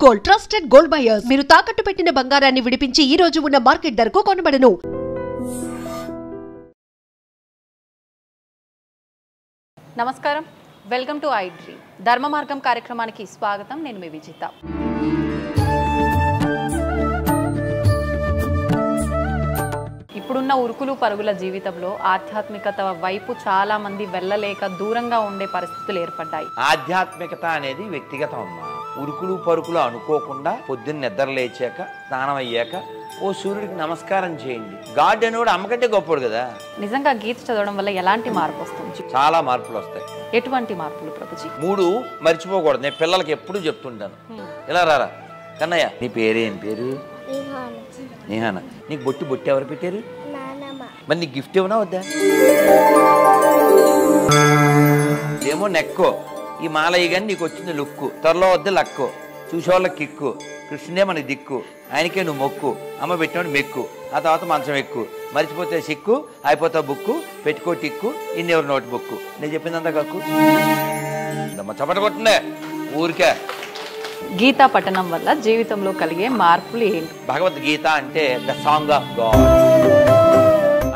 Gold trusted gold buyers మీరు తాకట్టు పెట్టిన బంగారాన్ని విడిపించి ఈ రోజు ఉన్న మార్కెట్ ధరకు కొనబడను. నమస్కారం, వెల్కమ్ టు ఐ డ్రీమ్. ధర్మ మార్గం కార్యక్రమానికి స్వాగతం. నేను మీ విజిత. ఇప్పుడున్న ఉరుకులు పరుగుల జీవితంలో ఆధ్యాత్మికత వైపు చాలా మంది వెళ్ళలేక దూరంగా ఉండే పరిస్థితులు ఏర్పడ్డాయి. ఆధ్యాత్మికత అనేది వ్యక్తిగతం అమ్మా. ఉరుకులు పరుకులు అనుకోకుండా పొద్దున్న నిద్ర లేచాక స్నానం అయ్యాక ఓ సూర్యుడికి నమస్కారం చేయండి. గాడ్ అనేవాడు అమ్మకంటే గొప్పడు కదా. నిజంగా గీత చదవడం వల్ల ఎలాంటి మార్పు వస్తుంది? చాలా మార్పులు వస్తాయి. ఎటువంటి మార్పులు ప్రభుజీ? 3 మర్చిపోకూడదు. నేను పిల్లలకి ఎప్పుడు చెప్తుంటాను, ఇలా రారా కన్నయ్య, నీ పేరేం పేరు? నిహానా. నీకు బొట్టి ఎవరు పెట్టారు? మరి నీకు గిఫ్ట్ ఏమన్నా వద్దా? ఏమో నెక్కో ఈ మాలయ్య కానీ నీకు వచ్చింది లుక్కు, త్వరలో వద్ద లక్కు, చూసేవాళ్ళకి కిక్కు, కృష్ణుడే మనకి దిక్కు, ఆయనకే నువ్వు మొక్కు, అమ్మ పెట్టినోడు మెక్కు, ఆ తర్వాత మంచం ఎక్కు, మర్చిపోతే సిక్కు, అయిపోతా బుక్కు, పెట్టుకో టిక్కు, ఇన్నెవరు నోట్ బుక్కు. నేను చెప్పిందంతా కక్కు చప్పట కొట్టిందే ఊరికే. గీతా పఠనం వల్ల జీవితంలో కలిగే మార్పులు ఏంటి? భగవద్గీత అంటే ద సాంగ్ ఆఫ్ గాడ్.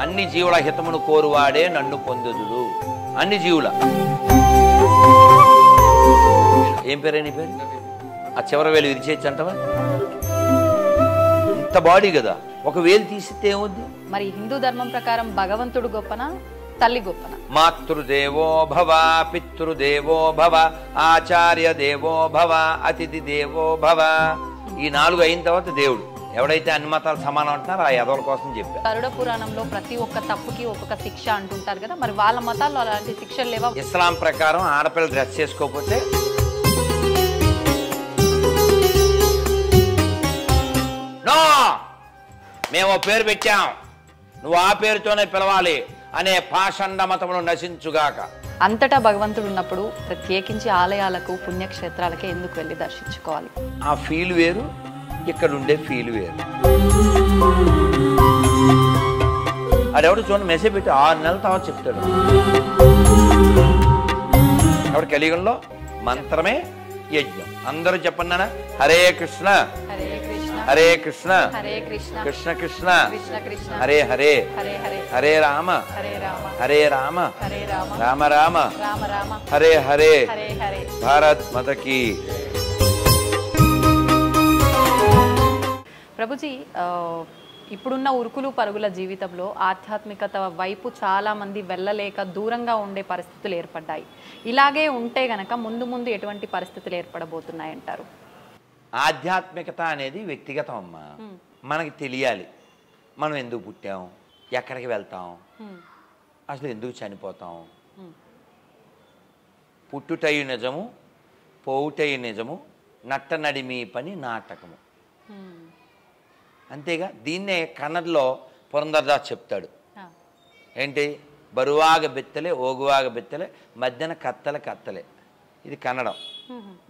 అన్ని జీవుల హితమును కోరువాడే నన్ను పొందుదుడు. అన్ని జీవుల. ఏం పేరే నీ పేరు? ఆ చివరి వేలు విరిచేయచ్చు అంటవా? ఇంత బాడీ కదా, ఒక వేలు తీసితే ఏముంది? మరి హిందూ ధర్మం ప్రకారం భగవంతుడు గొప్పనా, తల్లి గొప్పనా? మాతృదేవో భవ, పితృదేవో భవ, ఆచార్య దేవో భవ, అతిథి దేవో భవ. ఈ 4 అయిన తర్వాత దేవుడు. ఎవడైతే అన్ని మతాలు సమానం అంటున్నారో ఆ యదవుల కోసం చెప్పారు. గరుడ పురాణంలో ప్రతి ఒక్క తప్పుకి ఒక్కొక్క శిక్ష అంటుంటారు కదా, మరి వాళ్ళ మతాల్లో అలాంటి శిక్షలు లేవా? ఇస్లాం ప్రకారం ఆడపిల్ల డ్రెస్ చేసుకోకపోతే నో, మేము పేరు పెట్టాం, నువ్వు ఆ పేరుతోనే పిలవాలి అనే పాషండ మతమును నశించుగాక. అంతటా భగవంతుడు ఉన్నప్పుడు ప్రత్యేకించి ఆలయాలకు పుణ్యక్షేత్రాలకే ఎందుకు వెళ్ళి దర్శించుకోవాలి? ఆ ఫీల్ వేరు, ఇక్కడ ఉండే ఫీల్ వేరు. అదెవడు చూడండి, మెసేజ్ పెట్టి 6 నెలల తర్వాత చెప్తాడు. కాబట్టి కలియుగంలో మంత్రమే యజ్ఞం. అందరూ చెప్పండి, హరే కృష్ణ హరే కృష్ణ కృష్ణ కృష్ణ హరే హరే హరే రామ హరే రామ రామ రామ హరే హరే. భారత్ మాతకి. ప్రభుజీ, ఇప్పుడున్న ఉరుకులు పరుగుల జీవితంలో ఆధ్యాత్మికత వైపు చాలా మంది వెళ్ళలేక దూరంగా ఉండే పరిస్థితులు ఏర్పడ్డాయి. ఇలాగే ఉంటే గనక ముందు ముందు ఎటువంటి పరిస్థితులు ఏర్పడబోతున్నాయంటారు? ఆధ్యాత్మికత అనేది వ్యక్తిగతం అమ్మా. మనకి తెలియాలి మనం ఎందుకు పుట్టాం, ఎక్కడికి వెళ్తాం, అసలు ఎందుకు చనిపోతాం. పుట్టుటయు నిజము, పోవుటయు నిజము, నట్ట నడిమి పని నాటకము. అంతేగా. దీన్నే కన్నడలో పురంధరదాస్ చెప్తాడు. ఏంటి? బరువాగ బెత్తలే ఓగువాగ బెత్తలే మధ్యన కత్తలే కత్తలే. ఇది కన్నడం.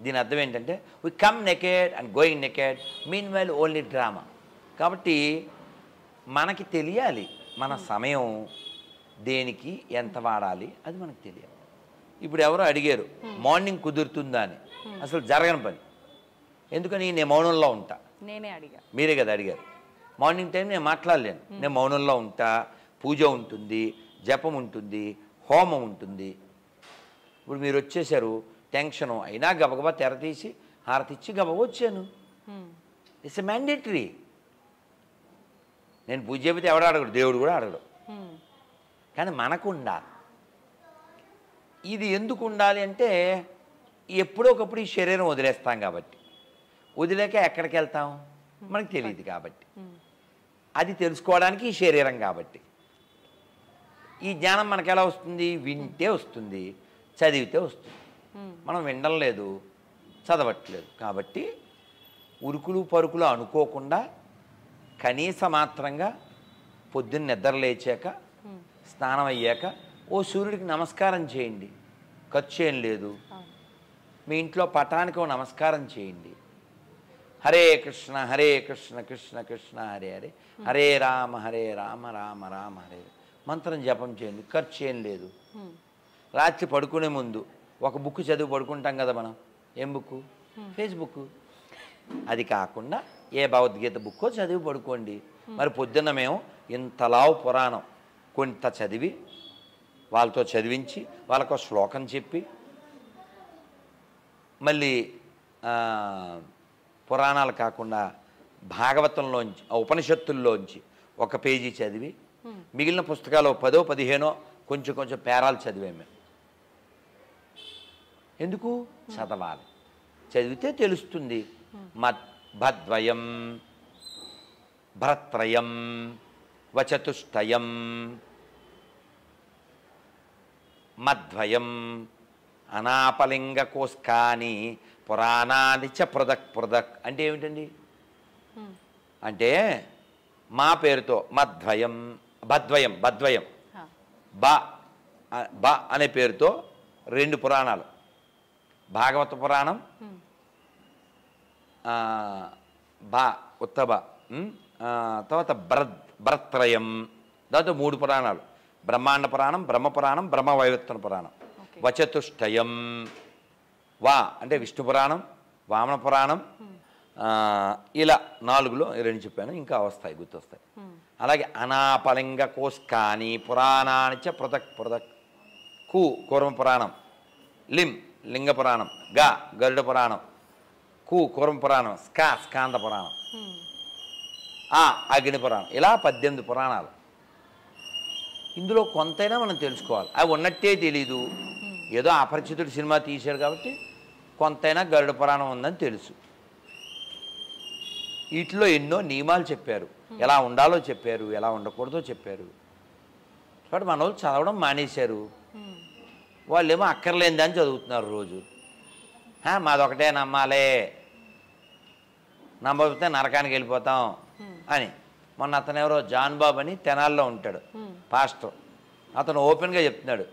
దీని అర్థం ఏంటంటే we come naked and going naked, meanwhile only drama. కాబట్టి మనకి తెలియాలి మన సమయం దేనికి ఎంత వాడాలి, అది మనకు తెలియాలి. ఇప్పుడు ఎవరో అడిగారు మార్నింగ్ కుదురుతుందా అని. అసలు జరగని పని. ఎందుకని? నేను మౌనంలో ఉంటా. నేనే అడిగా, మీరే కదా అడిగారు. మార్నింగ్ టైం నేను మాట్లాడలేను, నేను మౌనంలో ఉంటా. పూజ ఉంటుంది, జపం ఉంటుంది, హోమం ఉంటుంది. ఇప్పుడు మీరు వచ్చేసారు, టెన్షను అయినా గబగబా తెర తీసి హారతిచ్చి గబగబా వచ్చాను. It's a mandatory. నేను పూజ చెబితే ఎవడు అడగడు, దేవుడు కూడా అడగడు. కానీ మనకు ఉండాలి. ఇది ఎందుకు ఉండాలి అంటే ఎప్పుడో ఒకప్పుడు ఈ శరీరం వదిలేస్తాం కాబట్టి. వదిలేక ఎక్కడికి వెళ్తాం మనకు తెలియదు కాబట్టి. అది తెలుసుకోవడానికి ఈ శరీరం కాబట్టి. ఈ జ్ఞానం మనకు ఎలా వస్తుంది? వింటే వస్తుంది, చదివితే వస్తుంది. మనం వినడం లేదు, చదవట్లేదు. కాబట్టి ఉరుకులు పరుకులు అనుకోకుండా కనీస మాత్రంగా పొద్దున్న నిద్ర లేచాక స్నానం అయ్యాక ఓ సూర్యుడికి నమస్కారం చేయండి. ఖర్చు ఏం లేదు. మీ ఇంట్లో పటానికి ఓ నమస్కారం చేయండి. హరే కృష్ణ కృష్ణ కృష్ణ హరే హరే హరే రామ రామ రామ హరే మంత్రం జపం చేయండి. ఖర్చు ఏం లేదు. రాత్రి పడుకునే ముందు ఒక బుక్ చదివి పడుకుంటాం కదా మనం. ఏం బుక్? ఫేస్బుక్. అది కాకుండా ఏ భగవద్గీత బుక్కో చదివి పడుకోండి. మరి పొద్దున్న మేము ఇంతలావు పురాణం కొంత చదివి వాళ్ళతో చదివించి వాళ్ళకు శ్లోకం చెప్పి మళ్ళీ పురాణాలు కాకుండా భాగవతంలోంచి ఉపనిషత్తుల్లోంచి ఒక పేజీ చదివి మిగిలిన పుస్తకాలు 10, 15 కొంచెం కొంచెం పేరాలు చదివాము మేము. ఎందుకు చదవాలి, చదివితే తెలుస్తుంది. భద్వయం భరత్రయం వచతుష్టయం మధ్వయం అనాపలింగ కోస్కాని పురాణాని చ పృథక్ పృథక్ అంటే ఏమిటండి? అంటే మా పేరుతో మధ్వయం భద్వయం భద్వయం బ అనే పేరుతో 2 పురాణాలు, భాగవత పురాణం ఉత్తబ, తర్వాత భరత్రయం, దాంతో 3 పురాణాలు, బ్రహ్మాండ పురాణం, బ్రహ్మపురాణం, బ్రహ్మవైవర్తన పురాణం. వచతుష్టయం అంటే విష్ణు పురాణం, వామన పురాణం, ఇలా 4లో 2 చెప్పాను, ఇంకా వస్తాయి గుర్తొస్తాయి. అలాగే అనాపలింగ కోస్కాని పురాణాని చ పృథక్ పృథక్. కూర్మ పురాణం, లింగ పురాణం, గరుడ పురాణం, కూర్మ పురాణం, స్కాంద పురాణం, అగ్ని పురాణం, ఇలా 18 పురాణాలు. ఇందులో కొంతైనా మనం తెలుసుకోవాలి. అవి ఉన్నట్టే తెలీదు, ఏదో అపరిచితుడు సినిమా తీశాడు కాబట్టి కొంతైనా గరుడ పురాణం ఉందని తెలుసు. వీటిలో ఎన్నో నియమాలు చెప్పారు, ఎలా ఉండాలో చెప్పారు, ఎలా ఉండకూడదో చెప్పారు. కాబట్టి మన వాళ్ళు చదవడం మానేశారు. వాళ్ళు ఏమో అక్కర్లేనిదని చదువుతున్నారు రోజు. మాదొకటే నమ్మాలే, నమ్మకపోతే నరకానికి వెళ్ళిపోతాం అని. మొన్న అతను ఎవరో జాన్ బాబు అని తెనాల్లో ఉంటాడు పాస్టర్. అతను ఓపెన్గా చెప్తున్నాడు,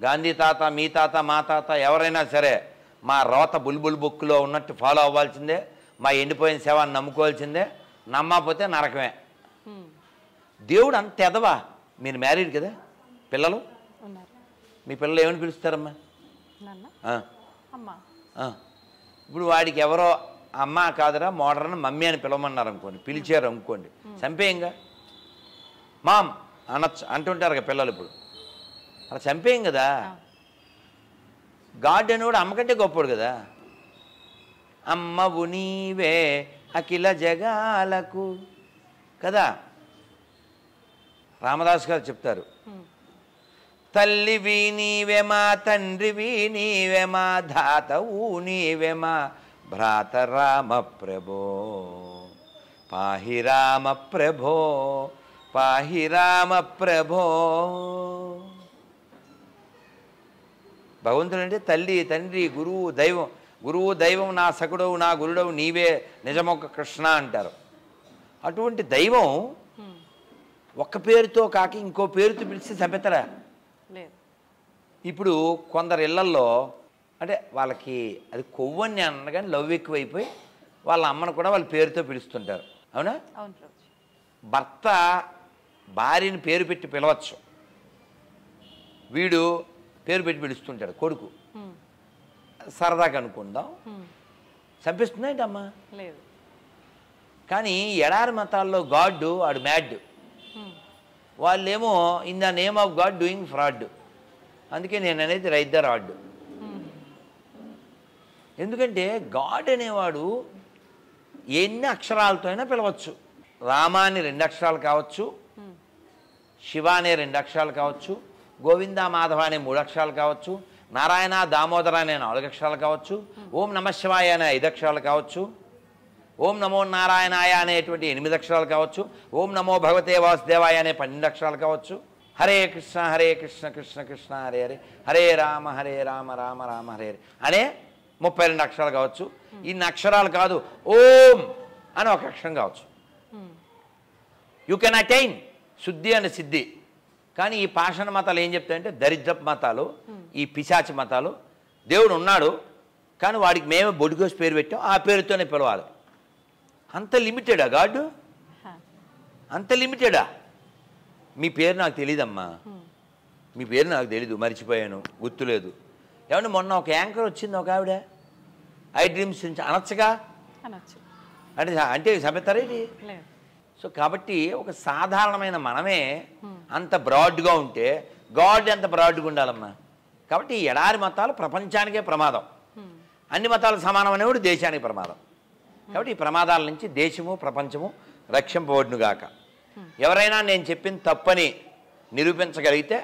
గాంధీ తాత, మీ తాత, మా తాత ఎవరైనా సరే మా రోత బుల్బుల్ బుక్లో ఉన్నట్టు ఫాలో అవ్వాల్సిందే, మా ఎండిపోయిన సేవాన్ని నమ్ముకోవాల్సిందే, నమ్మకపోతే నరకమే. దేవుడు అంత ఎదవా? మీరు మ్యారీడ్ కదా, పిల్లలు, మీ పిల్లలు ఏమని పిలుస్తారమ్మా? ఇప్పుడు వాడికి ఎవరో అమ్మ కాదురా మోడర్న్ మమ్మీ అని పిలవమన్నారు అనుకోండి, పిలిచారు అనుకోండి, చంపేయంగా మామ్ అంటుంటారు కదా పిల్లలు. ఇప్పుడు అలా చంపేయం కదా. గాడ్ అనేవాడు అమ్మకంటే గొప్పడు కదా. అమ్మవు నీవే అఖిల జగాలకు కదా. రామదాస్ గారు చెప్తారు, తల్లివి నీవేమా, తండ్రివి నీవేమా, ధాతవు నీవేమా, భ్రాత రామ ప్రభో పాహి రామ ప్రభో పాహి రామ ప్రభో. భగవంతుడు అంటే తల్లి, తండ్రి, గురువు, దైవం. గురువు దైవం, నా సకుడవు, నా గురుడవు నీవే నిజమొక్క కృష్ణ అంటారు. అటువంటి దైవం ఒక్క పేరుతో కాక ఇంకో పేరుతో పిలిచి చంపెత్తరా? ఇప్పుడు కొందరు ఇళ్లల్లో అంటే వాళ్ళకి అది కొవ్వని అనగానే లవ్ ఎక్కువైపోయి వాళ్ళ అమ్మను కూడా వాళ్ళ పేరుతో పిలుస్తుంటారు. అవునా? భర్త భార్యని పేరు పెట్టి పిలవచ్చు, వీడు పేరు పెట్టి పిలుస్తుంటాడు కొడుకు. సరదాగా అనుకుందాం, చంపిస్తుందా ఏంటమ్మా? లేదు. కానీ ఎడారి మతాల్లో గాడ్ ఆడు మ్యాడ్, వాళ్ళేమో in the name of God doing fraud. అందుకే నేను అనేది రైట్ ద రాడ్. ఎందుకంటే గాడ్ అనేవాడు ఎన్ని అక్షరాలతో అయినా పిలవచ్చు. రామ అని 2 అక్షరాలు కావచ్చు, శివ అనే 2 అక్షరాలు కావచ్చు, గోవింద మాధవ అనే 3 అక్షరాలు కావచ్చు, నారాయణ దామోదర అనే 4 అక్షరాలు కావచ్చు, ఓం నమ శివాయ అనే 5 అక్షరాలు కావచ్చు, ఓం నమో నారాయణాయ అనేటువంటి 8 అక్షరాలు కావచ్చు, ఓం నమో భగవతే వాసుదేవాయ అనే 12 అక్షరాలు కావచ్చు, హరే కృష్ణ కృష్ణ కృష్ణ హరే హరే, హరే రామ రామ రామ హరే హరే అనే 32 అక్షరాలు కావచ్చు. ఇన్ని అక్షరాలు కాదు, ఓం అని 1 అక్షరం కావచ్చు. యూ కెన్ అటైన్ శుద్ధి అండ్ సిద్ధి. కానీ ఈ పాషాణ మతాలు ఏం చెప్తాయంటే, దరిద్రపు మతాలు, ఈ పిశాచి మతాలు, దేవుడు ఉన్నాడు కానీ వాడికి మేమే బొడిగోసి పేరు పెట్టాం, ఆ పేరుతోనే పిలవాలి. అంత లిమిటెడా గాడ్? అంత లిమిటెడా? మీ పేరు నాకు తెలియదమ్మా, మీ పేరు నాకు తెలీదు, మర్చిపోయాను, గుర్తులేదు. ఏమంటే మొన్న ఒక యాంకర్ వచ్చింది, ఒక ఆవిడ, ఐ డ్రీమ్స్ నుంచి అనొచ్చుగా. అంటే అంటే చంపేస్తారేంటి? లేదు. సో కాబట్టి ఒక సాధారణమైన మనమే అంత బ్రాడ్గా ఉంటే గాడ్ ఎంత బ్రాడ్గా ఉండాలమ్మా. కాబట్టి ఈ ఎడారి మతాలు ప్రపంచానికే ప్రమాదం. అన్ని మతాలు సమానం అనేవాడు దేశానికి ప్రమాదం. కాబట్టి ఈ ప్రమాదాల నుంచి దేశము ప్రపంచము రక్షింపబడునుగాక. ఎవరైనా నేను చెప్పింది తప్పని నిరూపించగలిగితే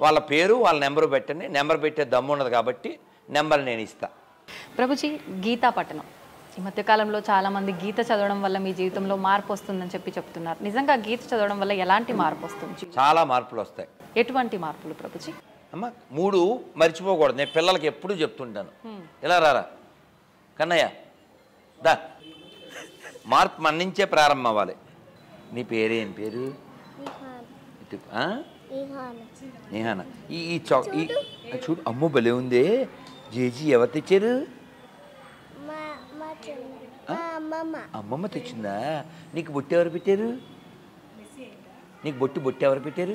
వాళ్ళ పేరు వాళ్ళ నెంబరు పెట్టండి. నెంబర్ పెట్టే దమ్ము ఉన్నది కాబట్టి నెంబర్ నేను ఇస్తా. ప్రభుజీ, గీతా పఠనం ఈ మధ్యకాలంలో చాలామంది గీత చదవడం వల్ల మీ జీవితంలో మార్పు వస్తుందని చెప్తున్నారు. నిజంగా గీత చదవడం వల్ల ఎలాంటి మార్పు వస్తుంది? చాలా మార్పులు వస్తాయి. ఎటువంటి మార్పులు ప్రభుజీ? అమ్మ 3 మర్చిపోకూడదు. నేను పిల్లలకి ఎప్పుడూ చెప్తుంటాను, ఇలా రారా కన్నయ్య దా. మార్పు మన నుంచే ప్రారంభం అవ్వాలి. నీ పేరేం పేరు? నిహానా. ఈ చూడు అమ్మ భలే ఉందే. జేజీ ఎవరు తెచ్చారు? అమ్మమ్మ తెచ్చిందా? నీకు బొట్టు ఎవరు పెట్టారు? నీకు బొట్టు ఎవరు పెట్టారు?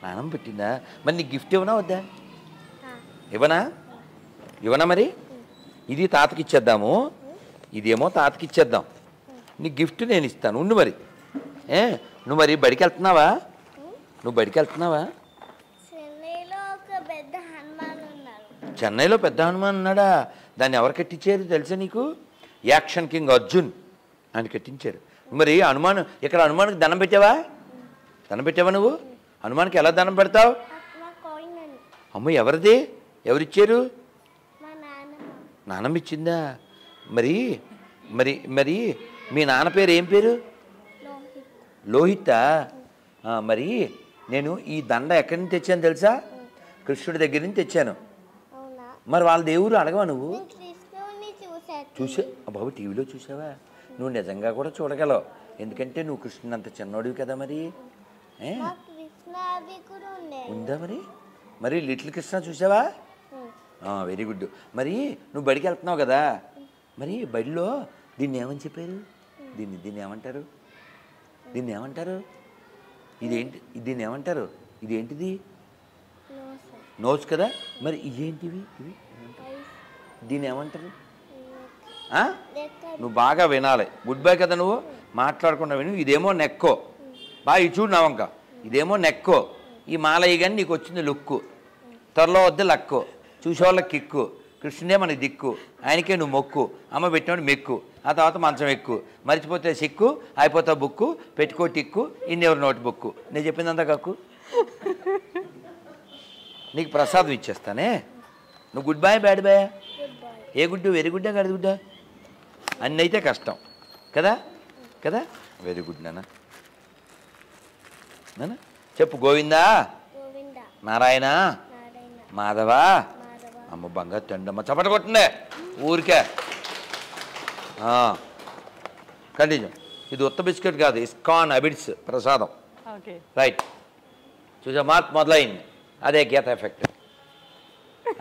నానమ్మ పెట్టిందా? మరి నీకు గిఫ్ట్ ఇవ్వనా వద్దా? ఇవ్వనా మరి? ఇది తాతకి ఇచ్చేద్దాము, ఇదేమో తాతకి ఇచ్చేద్దాం. నీ గిఫ్ట్ నేను ఇస్తాను, ఉండు మరి. నువ్వు మరి బడికి వెళ్తున్నావా? చెన్నైలో పెద్ద హనుమాన్ ఉన్నాడా? దాన్ని ఎవరు కట్టించారు తెలుసా నీకు? యాక్షన్ కింగ్ అర్జున్ ఆయన కట్టించారు. మరి హనుమాన్ ఇక్కడ హనుమాన్కి దండం పెట్టావా నువ్వు? హనుమాన్కి ఎలా దండం పెడతావు? అమ్మ ఎవరిది? ఎవరిచ్చారు? నానమ్మ ఇచ్చిందా? మరి మరి మరి మీ నాన్న పేరు ఏం పేరు? లోహితా. మరి నేను ఈ దండ ఎక్కడి నుంచి తెచ్చాను తెలుసా? కృష్ణుడి దగ్గర నుంచి తెచ్చాను. మరి వాళ్ళ దేవుడు అడగవా నువ్వు? బాబు టీవీలో చూసావా? నువ్వు నిజంగా కూడా చూడగలవు, ఎందుకంటే నువ్వు కృష్ణుని అంత చిన్నోడివి కదా. మరి ఉందా? మరి లిటిల్ కృష్ణ చూసావా? Very good. మరి నువ్వు బడికి వెళ్తున్నావు కదా, మరి బడిలో దీన్ని ఏమని చెప్పారు? దీన్ని ఏమంటారు? ఇదేంటి? దీన్ని ఏమంటారు? ఇదేంటిది? నోస్ కదా. మరి ఇవేంటివి? దీన్ని ఏమంటారు? నువ్వు బాగా వినాలి. గుడ్ బై కదా, నువ్వు మాట్లాడకుండా విను. ఇదేమో నెక్కో. బాగా ఇది చూడు నవంక. ఇదేమో నెక్కో. ఈ మాలయ్య కానీ నీకు వచ్చింది లుక్కు. త్వరలో వద్ద లక్కు. చూసేవాళ్ళకి కిక్కు. కృష్ణుడే మనకి దిక్కు. ఆయనకే నువ్వు మొక్కు. అమ్మ పెట్టినోడు మెక్కు. ఆ తర్వాత మంచం ఎక్కు. మర్చిపోతే సిక్కు. అయిపోతా బుక్కు. పెట్టుకో టిక్కు. ఇన్నెవరు నోట్ బుక్కు. నేను చెప్పిందంతా కక్కు. నీకు ప్రసాదం ఇచ్చేస్తానే. నువ్వు గుడ్ బాయ్ బ్యాడ్ బాయ్? ఏ గుడ్డు? వెరీ గుడ్డా గడి గుడ్డా? అన్నీ అయితే కష్టం కదా. వెరీ గుడ్ నాన్న. చెప్పు. గోవిందా, నారాయణ, మాధవ. అమ్మ బంగారు తండమ్మ. చప్పట కొట్టిందే ఊరికే. కంటిన్యూ. ఇది ఉత్త బిస్కెట్ కాదు, ఇస్కాన్ అబిడ్స్ ప్రసాదం. రైట్. చూసా మార్పు మొదలైంది. అదే గీత ఎఫెక్ట్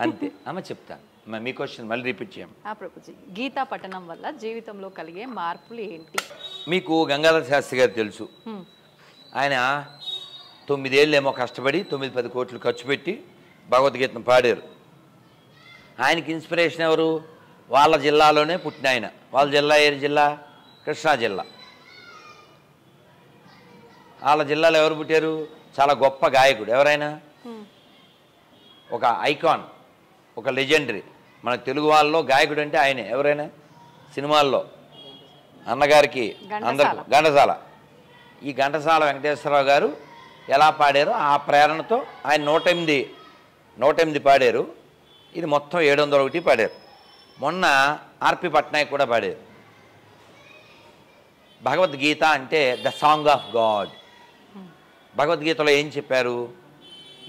అంతే. అమ్మ చెప్తాను. మీ క్వశ్చన్ మళ్ళీ రిపీట్ చేయం. ప్రభుజీ, గీతా పఠనం వల్ల జీవితంలో కలిగే మార్పులు ఏంటి? మీకు గంగాధర శాస్త్రి గారు తెలుసు. ఆయన 9 ఏళ్ళేమో కష్టపడి 9-10 కోట్లు ఖర్చు పెట్టి భగవద్గీతను పాడారు. ఆయనకి ఇన్స్పిరేషన్ ఎవరు? వాళ్ళ జిల్లాలోనే పుట్టిన ఆయన. వాళ్ళ జిల్లా ఏ జిల్లా? కృష్ణా జిల్లా. వాళ్ళ జిల్లాలో ఎవరు పుట్టారు? చాలా గొప్ప గాయకుడు. ఎవరైనా ఒక ఐకాన్, ఒక లెజెండరీ. మన తెలుగు వాళ్ళలో గాయకుడు అంటే ఆయనే. ఎవరైనా సినిమాల్లో అన్నగారికి అందరికి ఘంటసాల. ఈ ఘంటసాల వెంకటేశ్వరరావు గారు ఎలా పాడారో ఆ ప్రేరణతో ఆయన 108 పాడారు. ఇది మొత్తం 701 పాడారు. మొన్న ఆర్పి పట్నాయక్ కూడా పాడారు. భగవద్గీత అంటే ద సాంగ్ ఆఫ్ గాడ్. భగవద్గీతలో ఏం చెప్పారు?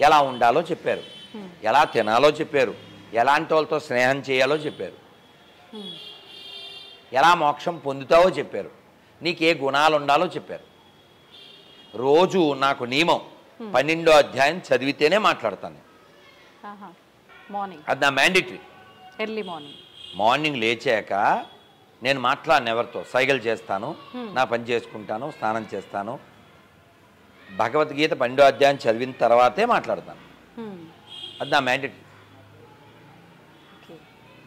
ఎలా ఉండాలో చెప్పారు, ఎలా తినాలో చెప్పారు, ఎలాంటి వాళ్ళతో స్నేహం చేయాలో చెప్పారు, ఎలా మోక్షం పొందుతావో చెప్పారు, నీకు ఏ గుణాలు ఉండాలో చెప్పారు. రోజు నాకు నియమం 12వ అధ్యాయం చదివితేనే మాట్లాడతాను. అది నా మ్యాండేటరీ. ఎర్లీ మార్నింగ్ లేచాక నేను మాట్లాడను ఎవరితో. సైకిల్ చేస్తాను, నా పని చేసుకుంటాను, స్నానం చేస్తాను. భగవద్గీత 12వ అధ్యాయం చదివిన తర్వాతే మాట్లాడతాను. అది నా మ్యాండేటరీ.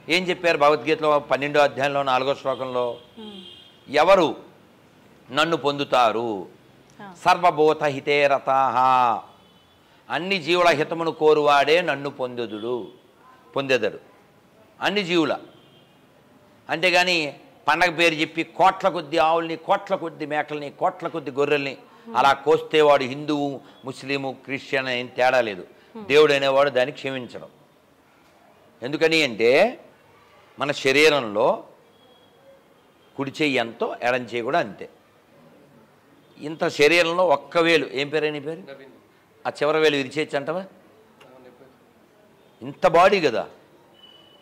ఏం చెప్పారు భగవద్గీతలో 12వ అధ్యాయంలో 4వ శ్లోకంలో? ఎవరు నన్ను పొందుతారు? సర్వభూత హితే రతాః, అన్ని జీవుల హితమును కోరువాడే నన్ను పొందెదడు. అన్ని జీవుల, అంతేగాని పండగ పేరు చెప్పి కోట్ల కొద్ది ఆవుల్ని, కోట్ల కొద్ది మేకల్ని, కోట్ల కొద్ది గొర్రెల్ని అలా కోస్తే వాడు హిందువు, ముస్లిము, క్రిస్టియన్ ఏం తేడా లేదు. దేవుడు అనేవాడు దాన్ని క్షమించడం. ఎందుకని అంటే మన శరీరంలో కుడి చెయ్యి ఎంతో, ఎడం చెయ్యి కూడా అంతే. ఇంత శరీరంలో ఒక్క వేలు, ఏం పేరు నీ పేరు? ఆ చివరి వేలు విరిచేయచ్చు అంటవా? ఇంత బాడీ కదా,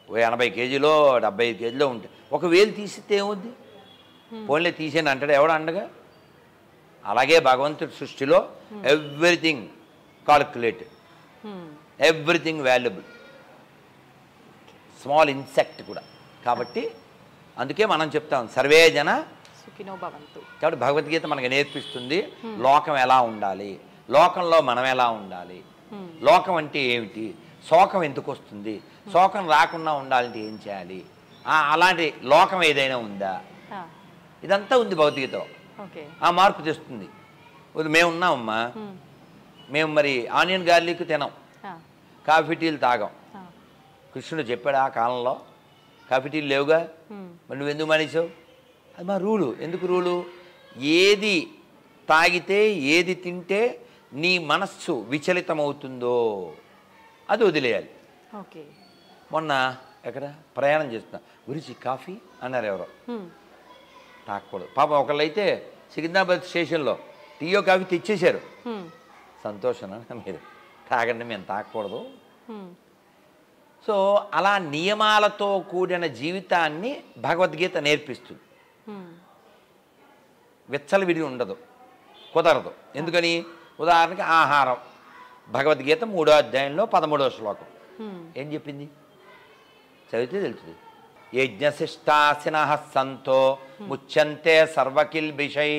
80 కేజీలో 75 కేజీలో ఉంటే ఒక వేలు తీసిస్తే ఏమవుద్ది? పోన్లే తీసేయండి అంటాడు ఎవడు అండగా? అలాగే భగవంతుడి సృష్టిలో everything calculated, everything valuable, small insect కూడా. కాబట్టి అందుకే మనం చెప్తాం సర్వే జన సుఖినో భవంతు. కాబట్టి భగవద్గీత మనకు నేర్పిస్తుంది లోకం ఎలా ఉండాలి, లోకంలో మనం ఎలా ఉండాలి, లోకం అంటే ఏమిటి, శోకం ఎందుకు వస్తుంది, శోకం రాకుండా ఉండాలంటే ఏం చేయాలి, అలాంటి లోకం ఏదైనా ఉందా, ఇదంతా ఉంది భగవద్గీతలో. ఆ మార్పు తెస్తుంది. మేము ఉన్నామమ్మా, మేము మరి ఆనియన్ గార్లిక్ తినాం, కాఫీ టీలు తాగాం. కృష్ణుడు చెప్పాడు ఆ కాలంలో కాఫీ టీలు లేవుగా, మరి నువ్వు ఎందుకు మానేసావు? అది మా రూలు. ఎందుకు రూలు? ఏది తాగితే ఏది తింటే నీ మనస్సు విచలితమవుతుందో అది వదిలేయాలి. మొన్న ఎక్కడ ప్రయాణం చేస్తున్నా, గురించి కాఫీ అన్నారు ఎవరో, తాగకూడదు. పాపం ఒకళ్ళైతే సికింద్రాబాద్ స్టేషన్లో టీయో కాఫీ తెచ్చేశారు. సంతోషం మీరు తాగండి, మేము తాగకూడదు. సో అలా నియమాలతో కూడిన జీవితాన్ని భగవద్గీత నేర్పిస్తుంది. విచ్చలవిడి ఉండదు, కుదరదు. ఎందుకని? ఉదాహరణకి ఆహారం, భగవద్గీత 3వ అధ్యాయంలో 13వ శ్లోకం ఏం చెప్పింది? చదివితే తెలుస్తుంది. యజ్ఞశిష్టాసిన సంతో ముచ్యంతే సర్వకిల్బిషై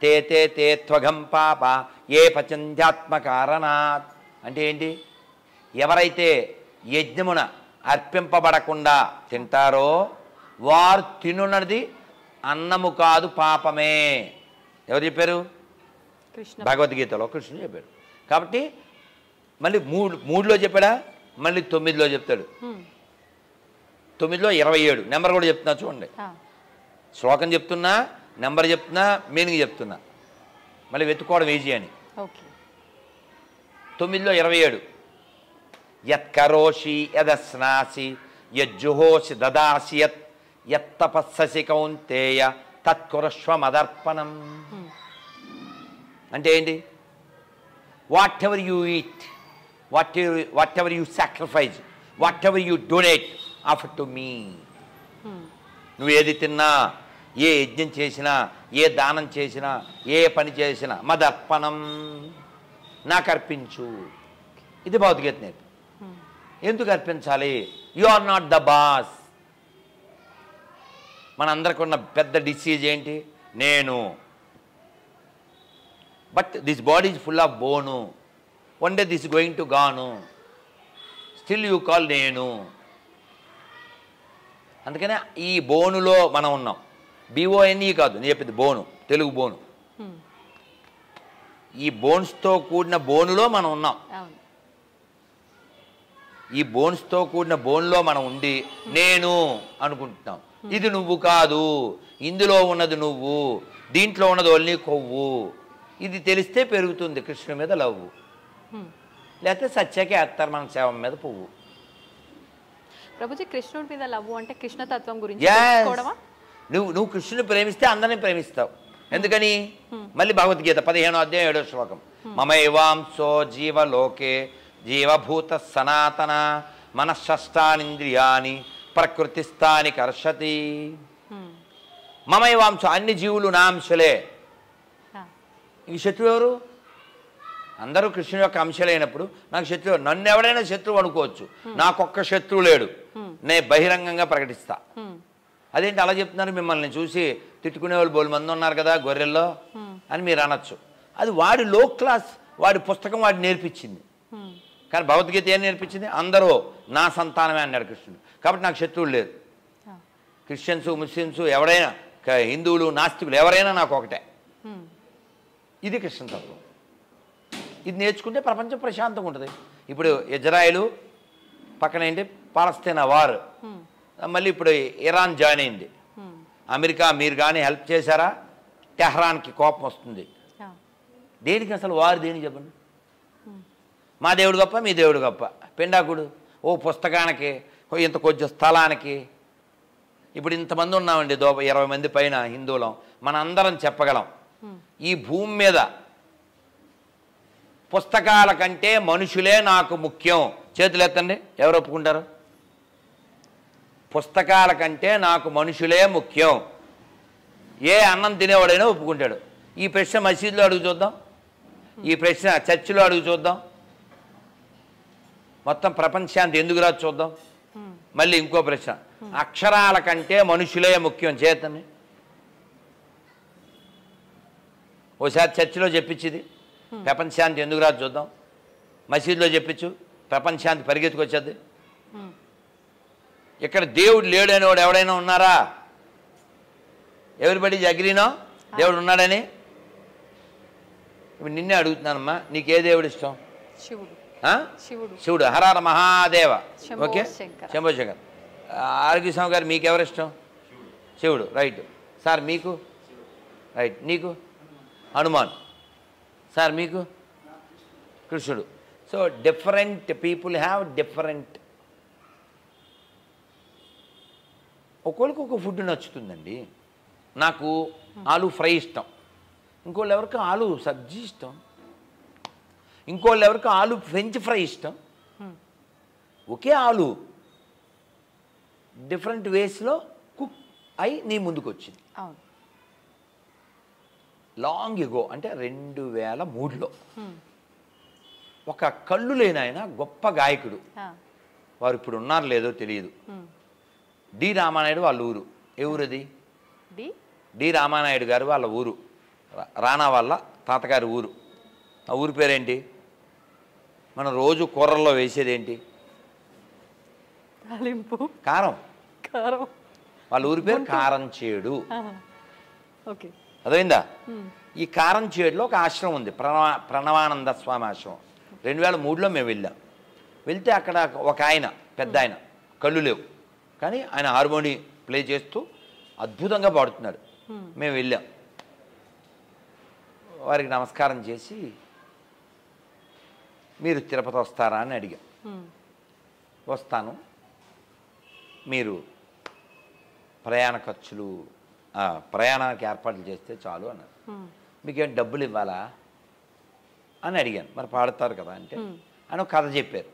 తే తే తే త్వగం పాప ఏ పచంత్యాత్మకారణాత్. అంటే ఏంటి? ఎవరైతే యజ్ఞమున అర్పింపబడకుండా తింటారో వారు తినున్నది అన్నము కాదు, పాపమే. ఎవరు చెప్పారు? భగవద్గీతలో కృష్ణుడు చెప్పాడు. కాబట్టి మళ్ళీ 3లో చెప్పాడా, మళ్ళీ 9లో చెప్తాడు. 9లో 27 నెంబర్ కూడా చెప్తున్నా చూడండి. శ్లోకం చెప్తున్నా, నెంబర్ చెప్తున్నా, మీనింగ్ చెప్తున్నా, మళ్ళీ వెతుక్కోవడం ఈజీ అని. 9లో 27 యత్కరోషి యదస్నాసి యజ్జుహోసి దదాసి యత్తపస్ససి కౌంతేయ తత్కురస్వ మదర్పణం. అంటే ఏంటి? Whatever you eat, whatever you sacrifice, whatever you donate offer to me. నువ్వు ఏది తిన్నా, ఏ యజ్ఞం చేసినా, ఏ దానం చేసినా, ఏ పని చేసినా మదర్పణం, నాకు అర్పించు. ఇది భగవద్గీత నేర్పి. ఎందుకు అర్పించాలి? You are not the boss. మనందరికి ఉన్న పెద్ద డిసీజ్ ఏంటి? నేను. But this body is full of bone, one day this going to gone, still you call నేను. అందుకనే ఈ బోనులో మనం ఉన్నాం. BONE కాదు నేను చెప్పింది, బోను, తెలుగు బోను. ఈ బోన్స్తో కూడిన బోనులో మనం ఉన్నాం. ఈ బోన్స్తో కూడిన బోన్లో మనం ఉండి నేను అనుకుంటున్నాం. ఇది నువ్వు కాదు, ఇందులో ఉన్నది నువ్వు, దీంట్లో ఉన్నది ఓన్లీ కొవ్వు. ఇది తెలిస్తే పెరుగుతుంది కృష్ణుడి మీద లవ్వు, లేకపోతే సత్యకే వేస్తారు మన శవం మీద పువ్వు. ప్రభుజీ, కృష్ణుడి మీద లవ్వు అంటే కృష్ణతత్వం గురించి నువ్వు కృష్ణుని ప్రేమిస్తే అందరినీ ప్రేమిస్తావు. ఎందుకని? మళ్ళీ భగవద్గీత 15వ అధ్యాయం 7వ శ్లోకం మమైవాంసో జీవలోకే జీవభూత సనాతన మనఃషష్టానింద్రియాని ప్రకృతిస్థాని కర్షతి. మమైవాంసో, అన్ని జీవులు నా అంశలే. ఈ శత్రువు ఎవరు? అందరూ కృష్ణుని యొక్క అంశలైనప్పుడు నాకు శత్రువు, నన్ను ఎవడైనా శత్రువు అనుకోవచ్చు, నాకొక్క శత్రువు లేడు, నేను బహిరంగంగా ప్రకటిస్తా. అదేంటి అలా చెప్తున్నారు? మిమ్మల్ని చూసి తిట్టుకునే వాళ్ళు బోలు మంది ఉన్నారు కదా గొర్రెల్లో అని మీరు అనొచ్చు. అది వాడి లో క్లాస్, వాడి పుస్తకం వాడి నేర్పించింది. కానీ భగవద్గీత ఏం నేర్పించింది? అందరూ నా సంతానమే అన్నాడు కృష్ణుడు. కాబట్టి నాకు శత్రువులు లేరు. క్రిస్టియన్స్, ముస్లిమ్స్, ఎవరైనా, హిందువులు, నాస్తికులు ఎవరైనా నాకు ఒకటే. ఇది కృష్ణ తత్వం. ఇది నేర్చుకుంటే ప్రపంచం ప్రశాంతంగా ఉంటుంది. ఇప్పుడు ఇజ్రాయిల్ పక్కన ఏంటి, పాలస్తీనా వార్, మళ్ళీ ఇప్పుడు ఇరాన్ జాయిన్ అయింది. అమెరికా మీరు కానీ హెల్ప్ చేశారా, టెహ్రాన్కి కోపం వస్తుంది. దేనికి అసలు వారు దేనికి చెప్పండి? మా దేవుడు గొప్ప, మీ దేవుడు గొప్ప. పిండాకుడు ఓ పుస్తకానికి, ఇంత కొంచెం స్థలానికి. ఇప్పుడు ఇంతమంది ఉన్నామండి, 20 మంది పైన హిందువులం. మన అందరం చెప్పగలం, ఈ భూమి మీద పుస్తకాల కంటే మనుషులే నాకు ముఖ్యం. చేతులు ఎత్తండి, ఎవరు ఒప్పుకుంటారు? పుస్తకాల కంటే నాకు మనుషులే ముఖ్యం. ఏ అన్నం తినేవాడైనా ఒప్పుకుంటాడు. ఈ ప్రశ్న మసీదులో అడుగు చూద్దాం, ఈ ప్రశ్న చర్చిలో అడుగు చూద్దాం, మొత్తం ప్రపంచానికి ఎందుకు రాదు చూద్దాం. మళ్ళీ ఇంకో ప్రశ్న, అక్షరాల కంటే మనుషులే ముఖ్యం. చేతండి, ఓసారి చర్చిలో చెప్పించింది, ప్రపంచానికి ఎందుకు రాదు చూద్దాం. మసీదులో చెప్పించు, ప్రపంచానికి పరిగెత్తుకొచ్చేది. ఇక్కడ దేవుడు లేడని వాడు ఎవడైనా ఉన్నారా? ఎవరిబడి అగ్రీనో దేవుడు ఉన్నాడని? ఇప్పుడు నిన్నే అడుగుతున్నానమ్మా, నీకే దేవుడు ఇష్టం? శివుడు. హరహర మహాదేవ. ఓకే, శంభో శంకర్. ఆరోగ్య స్వామి గారు మీకెవరు ఇష్టం? శివుడు. Right sir. మీకు? రైట్. నీకు? హనుమాన్. సార్ మీకు? కృష్ణుడు. So different people have different. ఒక్కొక్కరికి ఒక ఫుడ్ నచ్చుతుందండి. నాకు ఆలు ఫ్రై ఇష్టం, ఇంకోళ్ళు ఎవరికి ఆలు సబ్జీ ఇష్టం, ఇంకోళ్ళు ఎవరికి ఆలు ఫ్రెంచ్ ఫ్రై ఇష్టం. ఒకే ఆలు డిఫరెంట్ వేస్లో కుక్ అయి నీ ముందుకు వచ్చింది. లాంగ్ ఎగో, అంటే 2003లో ఒక కళ్ళు లేని ఆయన గొప్ప గాయకుడు, వారు ఇప్పుడు ఉన్నారు లేదో తెలియదు, డి రామానాయుడు వాళ్ళ ఊరు. ఏ ఊరది? డి రామానాయుడు గారు వాళ్ళ ఊరు, రానా వాళ్ళ తాతగారి ఊరు. ఆ ఊరి పేరేంటి? మనం రోజు కూరల్లో వేసేదేంటి? కారం. వాళ్ళ ఊరి పేరు కారంచేడు. అదైందా? ఈ కారంచేడులో ఒక ఆశ్రమం ఉంది, ప్రణవానంద స్వామి ఆశ్రమం. 2003లో మేము వెళ్ళాం. వెళ్తే అక్కడ ఒక ఆయన, పెద్ద ఆయన, కళ్ళు లేవు కానీ ఆయన హార్మోని ప్లే చేస్తూ అద్భుతంగా పాడుతున్నాడు. మేము వెళ్ళాం, వారికి నమస్కారం చేసి మీరు తిరుపతి వస్తారా అని అడిగాం. వస్తాను, మీరు ప్రయాణ ఖర్చులు, ప్రయాణానికి ఏర్పాట్లు చేస్తే చాలు అన్నారు. మీకేం డబ్బులు ఇవ్వాలా అని అడిగాను. మరి పాడుతారు కదా అంటే అని ఒక కథ చెప్పారు.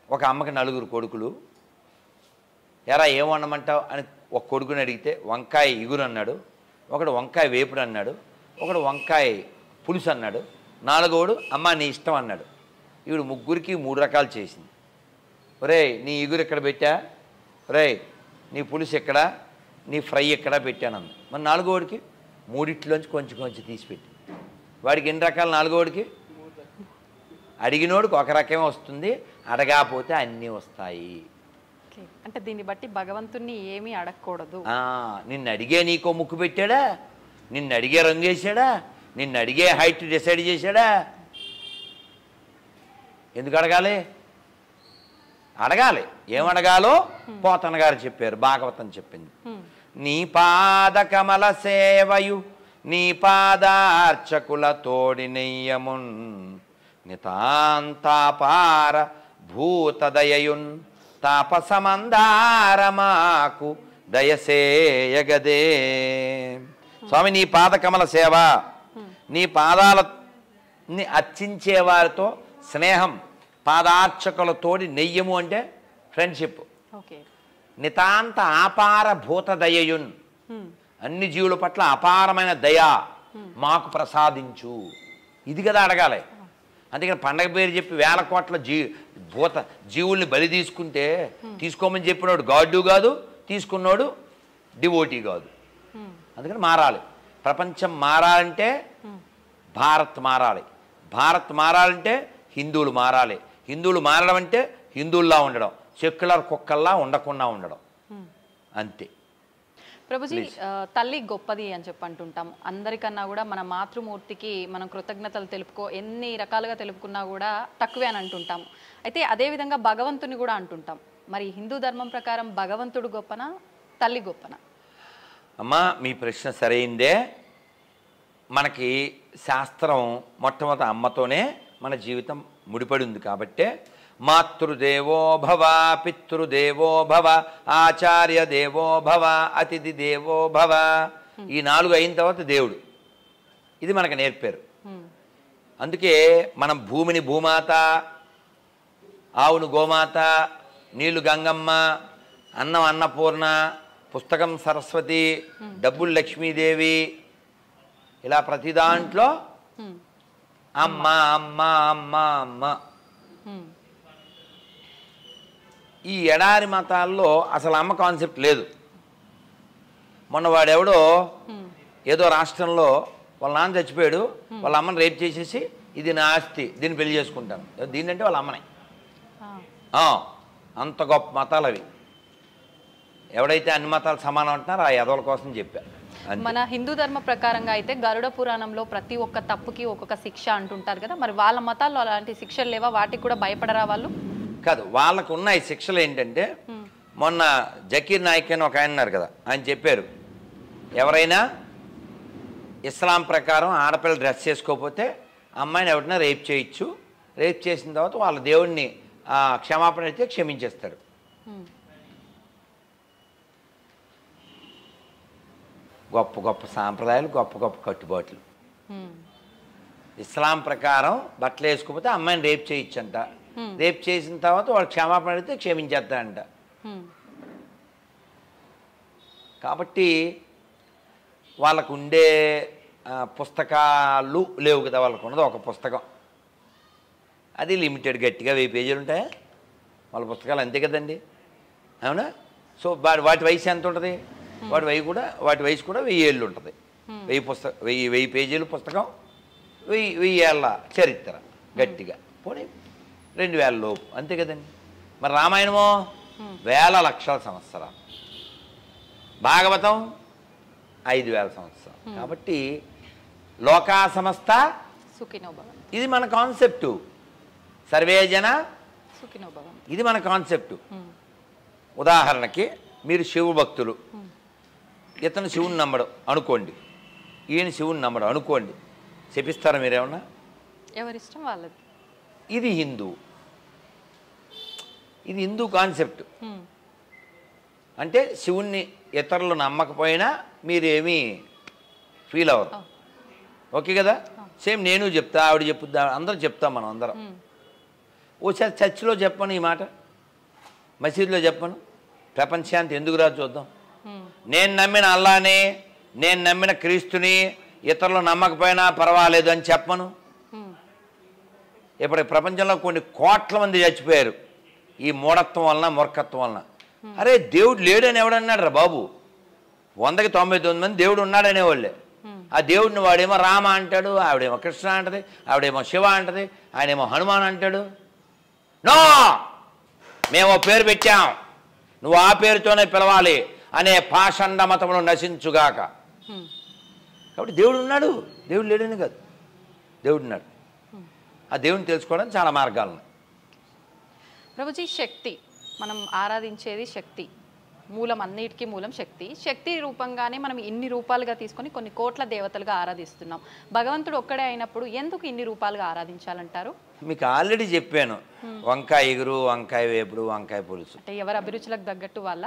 ఒక అమ్మకి 4 కొడుకులు. ఎరా ఏం వండమంటావు అని ఒక కొడుకుని అడిగితే వంకాయ ఇగురు అన్నాడు, ఒకడు వంకాయ వేపుడు అన్నాడు, ఒకడు వంకాయ పులుసు అన్నాడు, 4వోడు అమ్మ నీ ఇష్టం అన్నాడు. ఈవిడ ముగ్గురికి 3 రకాలు చేసింది. ఒరే నీ ఇగురు ఎక్కడ పెట్టా, ఒరే నీ పులుసు ఎక్కడ, నీ ఫ్రై ఎక్కడా పెట్టానన్న. మరి 4వోడికి 3 కొంచెం కొంచెం తీసి పెట్టి, వాడికి ఎన్ని రకాలు? 4వోడికి అడిగినోడికి ఒక రకమే వస్తుంది, అడగాపోతే అన్నీ వస్తాయి. అంటే దీన్ని బట్టి భగవంతుణ్ణి ఏమీ అడగకూడదు. నిన్ను అడిగే నీకో ముక్కు పెట్టాడా, నిన్ను అడిగే రంగు వేసాడా, నిన్ను అడిగే హైట్ డిసైడ్ చేశాడా? ఎందుకు అడగాలి? అడగాలి. ఏమడగాలో పోతన గారు చెప్పారు, భాగవతం చెప్పింది. నీ పాద కమల సేవయు నీ పాదార్చకుల తోడి నెయ్యమున్ నితాంతాపార భూతదయయున్ తాపసమందారమాకు దయసేయగదే. స్వామి నీ పాద కమల సేవ, నీ పాదాలని అర్చించేవారితో స్నేహం, పాదార్చకులతోటి నెయ్యము అంటే ఫ్రెండ్షిప్. నితాంత ఆపార భూత దయయున్, అన్ని జీవుల పట్ల అపారమైన దయ మాకు ప్రసాదించు. ఇది కదా అడగాలి. అందుకని పండగ పేరు చెప్పి 1000 కోట్ల జీవుల్ని బలి తీసుకుంటే తీసుకోమని చెప్పినోడు గాడ్డు కాదు, తీసుకున్నోడు డివోటీ కాదు. అందుకని మారాలి. ప్రపంచం మారాలంటే భారత్ మారాలి, భారత్ మారాలంటే హిందువులు మారాలి, హిందువులు మారడం అంటే హిందువుల్లా ఉండడం, సెక్యులర్ కుక్కల్లా ఉండకుండా ఉండడం అంతే. ప్రభుజీ, తల్లి గొప్పది అని చెప్పి అంటుంటాం. అందరికన్నా కూడా మన మాతృమూర్తికి మనం కృతజ్ఞతలు ఎన్ని రకాలుగా తెలుపుకున్నా కూడా తక్కువే అని అంటుంటాం. అయితే అదేవిధంగా భగవంతుని కూడా అంటుంటాం. మరి హిందూ ధర్మం ప్రకారం భగవంతుడు గొప్పనా, తల్లి గొప్పనా? అమ్మా, మీ ప్రశ్న సరైందే. మనకి శాస్త్రం మొట్టమొదటి అమ్మతోనే మన జీవితం ముడిపడి ఉంది కాబట్టే మాతృదేవో భవ, పితృదేవో భవ, ఆచార్య దేవో భవ, అతిథి దేవో భవ, ఈ 4 అయిన తర్వాత దేవుడు. ఇది మనకు నేర్పారు. అందుకే మనం భూమిని భూమాత, ఆవును గోమాత, నీళ్లు గంగమ్మ, అన్నం అన్నపూర్ణ, పుస్తకం సరస్వతి, డబ్బులు లక్ష్మీదేవి, ఇలా ప్రతి దాంట్లో అమ్మ అమ్మ అమ్మ అమ్మ. ఈ ఎడారి మతాల్లో అసలు అమ్మ కాన్సెప్ట్ లేదు. మొన్న వాడెవడో ఏదో రాష్ట్రంలో వాళ్ళ నాన్న చచ్చిపోయాడు, వాళ్ళ అమ్మని రేప్ చేసేసి ఇది నా ఆస్తి, దీన్ని పెళ్లి చేసుకుంటాను. దీన్నంటే వాళ్ళ అమ్మనే. అంత గొప్ప మతాలు అవి. ఎవడైతే అన్ని మతాలు సమానం అంటున్నారో ఆ యదవుల కోసం చెప్పారు. మన హిందూ ధర్మ ప్రకారంగా అయితే గరుడ పురాణంలో ప్రతి ఒక్క తప్పుకి ఒక్కొక్క శిక్ష అంటుంటారు కదా, మరి వాళ్ళ మతాల్లో అలాంటి శిక్షలు లేవా? వాటికి కూడా భయపడరా వాళ్ళు? కాదు, వాళ్ళకు ఉన్న ఈ శిక్షలు ఏంటంటే, మొన్న జకీర్ నాయక్ అని ఒక ఆయన ఉన్నారు కదా, ఆయన చెప్పారు ఎవరైనా ఇస్లాం ప్రకారం ఆడపిల్ల డ్రెస్ చేసుకోకపోతే అమ్మాయిని ఎవరైనా రేప్ చేయొచ్చు, రేప్ చేసిన తర్వాత వాళ్ళ దేవుడిని క్షమాపణ అయితే క్షమించేస్తారు. గొప్ప గొప్ప సాంప్రదాయాలు, గొప్ప గొప్ప కట్టుబాట్లు. ఇస్లాం ప్రకారం బట్టలు వేసుకోకపోతే అమ్మాయిని రేప్ చేయొచ్చంట, రేప్ చేసిన తర్వాత వాళ్ళు క్షమాపణ అడిగితే క్షమించేస్తారంట. కాబట్టి వాళ్ళకు ఉండే పుస్తకాలు లేవు కదా, వాళ్ళకు ఉన్నది ఒక పుస్తకం, అది లిమిటెడ్, గట్టిగా 1000 పేజీలు ఉంటాయా వాళ్ళ పుస్తకాలు, అంతే కదండి, అవునా? సో వాటి వయసు ఎంత ఉంటుంది? వాటి వయసు కూడా 1000 ఏళ్ళు ఉంటుంది. 1000 పేజీలు పుస్తకం, 1000 ఏళ్ళ చరిత్ర గట్టిగా, పోనీ 2000 లోపు, అంతే కదండి. మరి రామాయణమో వేల లక్షల సంవత్సరాలు, భాగవతం 5000 సంవత్సరాలు. కాబట్టి లోకా సమస్త సుఖినో భవంతు, ఇది మన కాన్సెప్టు. సర్వే జన సుఖినో భవంతు, ఇది మన కాన్సెప్టు. ఉదాహరణకి మీరు శివ భక్తులు, ఇతను శివుని నమ్మడం అనుకోండి, ఈయన శివుని నమ్మడం అనుకోండి, చెప్పిస్తారా మీరేమన్నా? ఎవరిష్టం వాళ్ళది. ఇది హిందూ కాన్సెప్ట్. అంటే శివుణ్ణి ఇతరులు నమ్మకపోయినా మీరేమీ ఫీల్ అవ్వరు, ఓకే కదా? సేమ్ నేను చెప్తా, ఆవిడ చెప్పుద్దా, అందరూ చెప్తాం, మనం అందరం. ఓసారి చర్చిలో చెప్పను ఈ మాట, మసీదులో చెప్పను, ప్రపంచాంతి ఎందుకు రాదు చూద్దాం. నేను నమ్మిన అల్లానే, నేను నమ్మిన క్రీస్తుని ఇతరులు నమ్మకపోయినా పర్వాలేదు అని చెప్పను. ఇప్పుడు ప్రపంచంలో కొన్ని కోట్ల మంది చచ్చిపోయారు ఈ మూఢత్వం వలన, మూర్ఖత్వం వలన. అరే దేవుడు లేడని ఎవడన్నాడు రా బాబు? 100కి 99 మంది దేవుడు ఉన్నాడనేవాళ్ళే. ఆ దేవుడిని వాడేమో రామ అంటాడు, ఆవిడేమో కృష్ణ అంటది, ఆవిడేమో శివ అంటది, ఆయనేమో హనుమాన్ అంటాడు. నో, మేము పేరు పెట్టాం, నువ్వు ఆ పేరుతోనే పిలవాలి అనే పాషండ మతమును నశించుగాక. కాబట్టి దేవుడు ఉన్నాడు, దేవుడు లేడని కాదు, దేవుడు ఉన్నాడు. ఆ దేవుడిని తెలుసుకోవడానికి చాలా మార్గాలు ఉన్నాయి. ప్రభుజీ, శక్తి, మనం ఆరాధించేది శక్తి, మూలం, అన్నిటికీ మూలం శక్తి. శక్తి రూపంగానే మనం ఇన్ని రూపాలుగా తీసుకొని కొన్ని కోట్ల దేవతలుగా ఆరాధిస్తున్నాం. భగవంతుడు ఒక్కడే అయినప్పుడు ఎందుకు ఇన్ని రూపాలుగా ఆరాధించాలంటారు? మీకు ఆల్రెడీ చెప్పాను, వంకాయ ఎగురు, వంకాయ వేపుడు, వంకాయ పులుసు. అంటే ఎవరి అభిరుచులకు తగ్గట్టు వాళ్ళ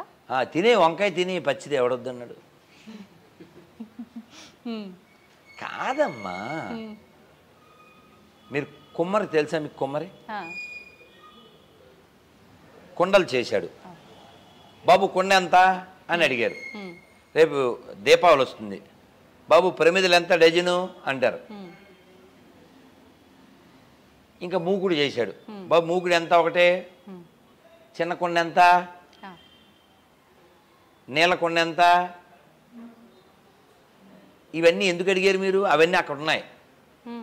తినే వంకాయ తిని పచ్చిది ఎవడొద్దన్నాడు? కాదమ్మా, మీరు కుమ్మరి తెలుసా? మీకు కుమ్మరి కుండలు చేశాడు. బాబు కుండ ఎంత అని అడిగారు. రేపు దీపావళి వస్తుంది, బాబు ప్రమిదలు ఎంత డజను అంటారు. ఇంకా మూకుడు చేశాడు, బాబు మూకుడు ఎంత ఒకటే, చిన్న కుండ ఎంత, నీళ్ళ కుండ ఎంత, ఇవన్నీ ఎందుకు అడిగారు మీరు? అవన్నీ అక్కడ ఉన్నాయి,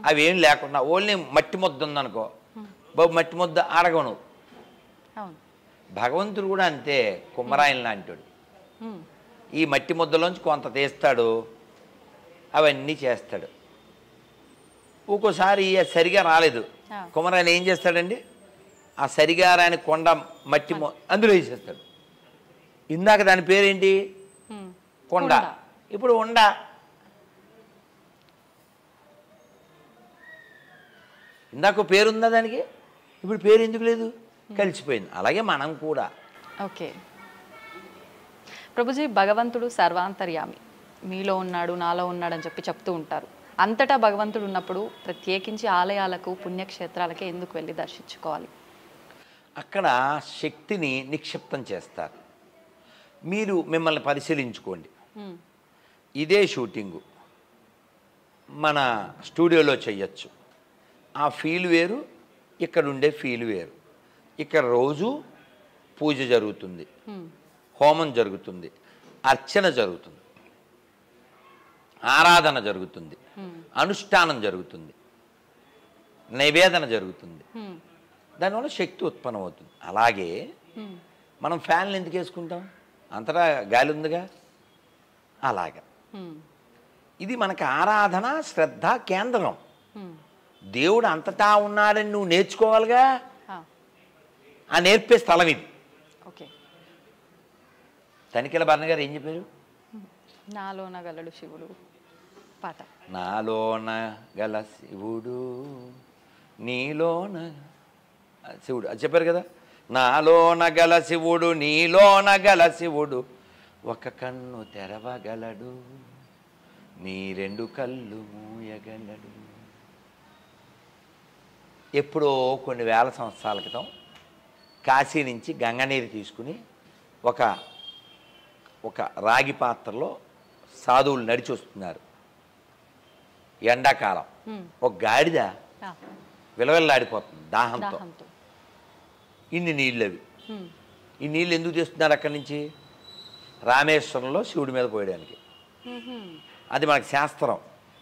అవి ఏం లేకుండా ఓన్లీ మట్టి ముద్ద ఉందనుకో, బాబు మట్టి ముద్ద అడగవు నువ్వు. భగవంతుడు కూడా అంతే, కుమ్మరాయన లాంటివాడు. హ్మ్. ఈ మట్టి ముద్దలోంచి కొంత తీస్తాడు, అవన్నీ చేస్తాడు. ఒక్కోసారి సరిగా రాలేదు, కుమ్మరాయన ఏం చేస్తాడండి, ఆ సరిగా రాని కొండ మట్టి అందులో వేసేస్తాడు. ఇందాక దాని పేరేంటి, కొండ. ఇప్పుడు ఉండ. ఇందాక పేరుందా దానికి, ఇప్పుడు పేరు ఎందుకు లేదు, కలిసిపోయింది. అలాగే మనం కూడా. ఓకే ప్రభుజీ, భగవంతుడు సర్వాంతర్యామి, మీలో ఉన్నాడు నాలో ఉన్నాడు అని చెప్తూ ఉంటారు. అంతటా భగవంతుడు ఉన్నప్పుడు ప్రత్యేకించి ఆలయాలకు పుణ్యక్షేత్రాలకే ఎందుకు వెళ్ళి దర్శించుకోవాలి? అక్కడ శక్తిని నిక్షిప్తం చేస్తారు. మీరు మిమ్మల్ని పరిశీలించుకోండి. ఇదే షూటింగు మన స్టూడియోలో చెయ్యొచ్చు. ఆ ఫీల్ వేరు, ఇక్కడ ఉండే ఫీల్ వేరు. ఇక్కడ రోజు పూజ జరుగుతుంది, హోమం జరుగుతుంది, అర్చన జరుగుతుంది, ఆరాధన జరుగుతుంది, అనుష్ఠానం జరుగుతుంది, నైవేదన జరుగుతుంది. దానివల్ల శక్తి ఉత్పన్నమవుతుంది. అలాగే మనం ఫ్యాన్లు ఎందుకు వేసుకుంటాం, అంతటా గాలి ఉందిగా. అలాగా ఇది మనకి ఆరాధన శ్రద్ధ కేంద్రం. దేవుడు అంతటా ఉన్నాడని నువ్వు నేర్చుకోవాలిగా, ఆ నేర్పే స్థలం ఇది. ఓకే, తనిఖీల భరణ గారు ఏం చెప్పారు, నాలోన గలడు శివుడు పాట. నాలోన గల శివుడు నీలోన శివుడు అది చెప్పారు కదా. నాలోన గల శివుడు నీలోన గల శివుడు ఒక కన్ను తెరవగలడు, నీ రెండు కళ్ళు మూయగలడు. ఎప్పుడో కొన్ని వేల సంవత్సరాల క్రితం కాశీ నుంచి గంగనీరు తీసుకుని ఒక రాగి పాత్రలో సాధువులు నడిచి వస్తున్నారు. ఎండాకాలం ఒక గాడిద విలవిల్లాడిపోతుంది దాహంతో. ఇన్ని నీళ్ళు అవి. ఈ నీళ్ళు ఎందుకు తెస్తున్నారు అక్కడి నుంచి, రామేశ్వరంలో శివుడి మీద పోయడానికి. అది మనకి శాస్త్రం.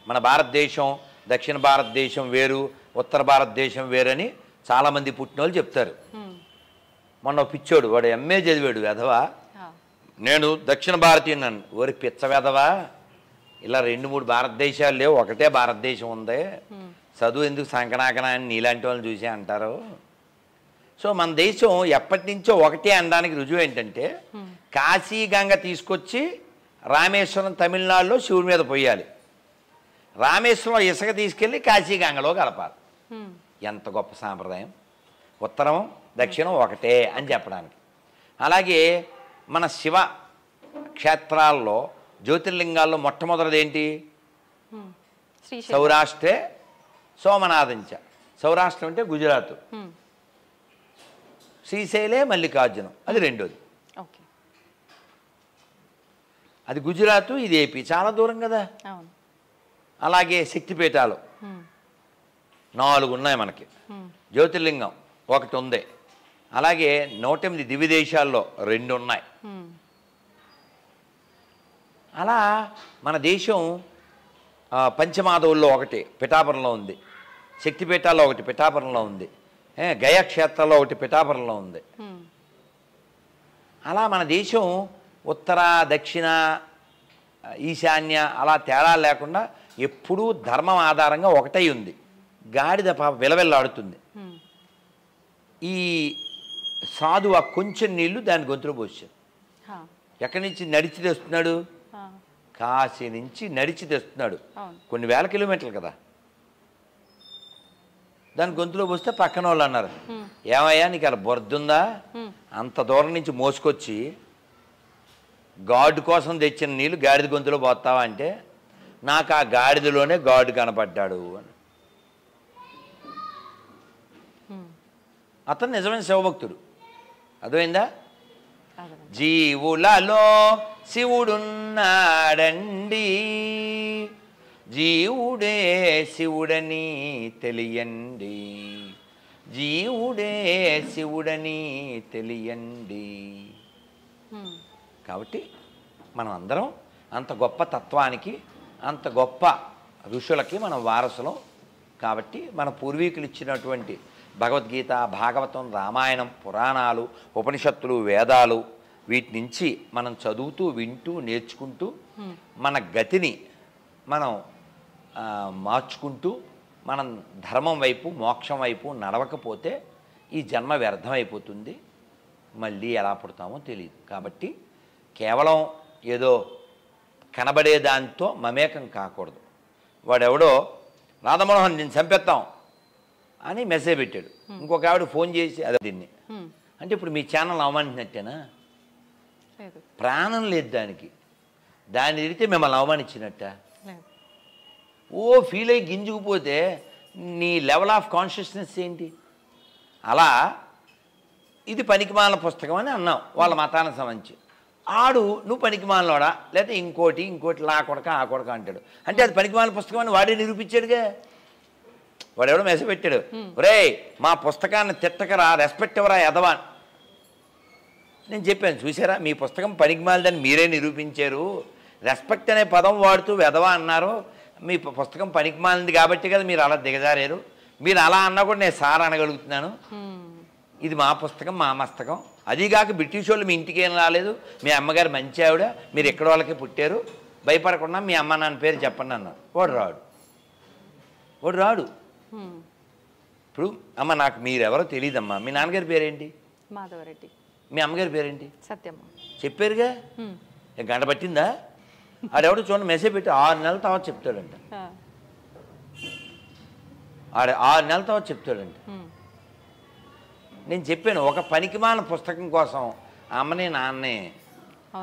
మన భారతదేశం దక్షిణ భారతదేశం వేరు, ఉత్తర భారతదేశం వేరని చాలామంది పుట్టినోళ్ళు చెప్తారు. మొన్న పిచ్చోడు, వాడు ఎంఏ చదివాడు వెధవా, నేను దక్షిణ భారతీయున్నాను. ఓరి పిచ్చ వెధవా, ఇలా 2-3 భారతదేశాలు లేవు, ఒకటే భారతదేశం ఉంది, చదువు ఎందుకు సంకనాకన అని నీలాంటి వాళ్ళని చూసే అంటారు. సో మన దేశం ఎప్పటి నుంచో ఒకటే అనడానికి రుజువు ఏంటంటే, కాశీ గంగ తీసుకొచ్చి రామేశ్వరం తమిళనాడులో శివుడి మీద పోయాలి, రామేశ్వరం ఇసుక తీసుకెళ్ళి కాశీ గంగలో కలపాలి. ఎంత గొప్ప సాంప్రదాయం. ఉత్తరం దక్షిణం ఒకటే అని చెప్పడానికి. అలాగే మన శివ క్షేత్రాల్లో జ్యోతిర్లింగాల్లో మొట్టమొదటిది ఏంటి, సౌరాష్ట్రే సోమనాథంచ. సౌరాష్ట్రం అంటే గుజరాత్, శ్రీశైలే మల్లికార్జునం అది రెండోది. అది గుజరాత్, ఇది ఏపీ, చాలా దూరం కదా. అలాగే శక్తిపీఠాలు 4 ఉన్నాయి మనకి, జ్యోతిర్లింగం ఒకటి ఉంది. అలాగే 108 దివ్యదేశాల్లో 2 ఉన్నాయి. అలా మన దేశం పంచమాధవుల్లో ఒకటి పిఠాపురంలో ఉంది, శక్తిపీఠాల్లో ఒకటి పిఠాపురంలో ఉంది, గయా క్షేత్రాల్లో ఒకటి పిఠాపురంలో ఉంది. అలా మన దేశం ఉత్తర దక్షిణ ఈశాన్య అలా తేడా లేకుండా ఎప్పుడూ ధర్మం ఆధారంగా ఒకటై ఉంది. గాడిద పాప విలవిల్లాడుతుంది. ఈ సాధు ఆ కొంచెం నీళ్లు దాని గొంతులో పోసాడు. ఎక్కడి నుంచి నడిచి తెస్తున్నాడు, కాశీ నుంచి నడిచి తెస్తున్నాడు, కొన్ని వేల కిలోమీటర్లు కదా. దాని గొంతులో పోస్తే పక్కన వాళ్ళు అన్నారు, ఏమయ్యా నీకు అలా బొర్దుందా, అంత దూరం నుంచి మోసుకొచ్చి గాడ్ కోసం తెచ్చిన నీళ్ళు గాడిద గొంతులో పోతావా అంటే, నాకు ఆ గాడిదలోనే గాడ్ కనపడ్డాడు అని. అతను నిజమైన శివభక్తుడు. అర్థమైందా? జీవులలో శివుడున్నాడండి, జీవుడే శివుడని తెలియండి, జీవుడే శివుడని తెలియండి. కాబట్టి మనం అందరం అంత గొప్ప తత్వానికి, అంత గొప్ప ఋషులకి మనం వారసులం. కాబట్టి మన పూర్వీకులు ఇచ్చినటువంటి భగవద్గీత, భాగవతం, రామాయణం, పురాణాలు, ఉపనిషత్తులు, వేదాలు వీటి నుంచి మనం చదువుతూ వింటూ నేర్చుకుంటూ మన గతిని మనం మార్చుకుంటూ మనం ధర్మం వైపు మోక్షం వైపు నడవకపోతే ఈ జన్మ వ్యర్థమైపోతుంది. మళ్ళీ ఎలా పుడతామో తెలియదు. కాబట్టి కేవలం ఏదో కనబడే దాంతో మమేకం కాకూడదు. వాడెవడో రాధమోహన్ నేను చంపేస్తాం అని మెసేజ్ పెట్టాడు. ఇంకొక ఆవిడ ఫోన్ చేసి అదే దీన్ని అంటే ఇప్పుడు మీ ఛానల్ అవమానించినట్టేనా? ప్రాణం లేదు దానికి. దాన్ని తిరిగితే మిమ్మల్ని అవమానించినట్ట. ఓ ఫీల్ అయ్యి గింజుకుపోతే నీ లెవెల్ ఆఫ్ కాన్షియస్నెస్ ఏంటి? అలా ఇది పనికిమాలిన పుస్తకం అని అన్నాం వాళ్ళ మతానికి సంబంధించి. ఆడు నువ్వు పనికిమాలినోడా లేకపోతే ఇంకోటి లా కొడక ఆ కొడక అంటాడు. అంటే అది పనికిమాలిన పుస్తకం అని వాడే నిరూపించాడుగా. వాడెవడో మెసేజ్ పెట్టాడు, ఒరే మా పుస్తకాన్ని తిట్టకరా, రెస్పెక్ట్ ఎవరా ఎదవా. నేను చెప్పాను, చూసారా మీ పుస్తకం పనికిమాలిదని మీరే నిరూపించారు. రెస్పెక్ట్ అనే పదం వాడుతూ వెదవా అన్నారు. మీ పుస్తకం పనికిమాలింది కాబట్టి కదా మీరు అలా దిగజారారు. మీరు అలా అన్నా కూడా నేను సార్ అనగలుగుతున్నాను. ఇది మా పుస్తకం, మా మస్తకం. అదీగాక బ్రిటిష్ వాళ్ళు మీ ఇంటికి ఏం రాలేదు, మీ అమ్మగారు మంచి ఆవిడ, మీరు ఎక్కడ వాళ్ళకి పుట్టారు, భయపడకుండా మీ అమ్మ నాన్న పేరు చెప్పండి అన్నాడు. వాడు రాడు. ఇప్పుడు అమ్మ నాకు మీరెవరో తెలియదమ్మా, మీ నాన్నగారి పేరేంటి? మాధవరెడ్డి. మీ అమ్మగారి పేరేంటి? సత్యమ్మ. చెప్పారుగా. గంట పట్టిందా? ఆడెవడో చూడండి మెసేజ్ పెట్టి 6 నెలల తర్వాత చెప్తాడంట. 6 నెలల తర్వాత చెప్తాడంట. నేను చెప్పాను, ఒక పనికిమాలిన పుస్తకం కోసం అమ్మని నాన్నే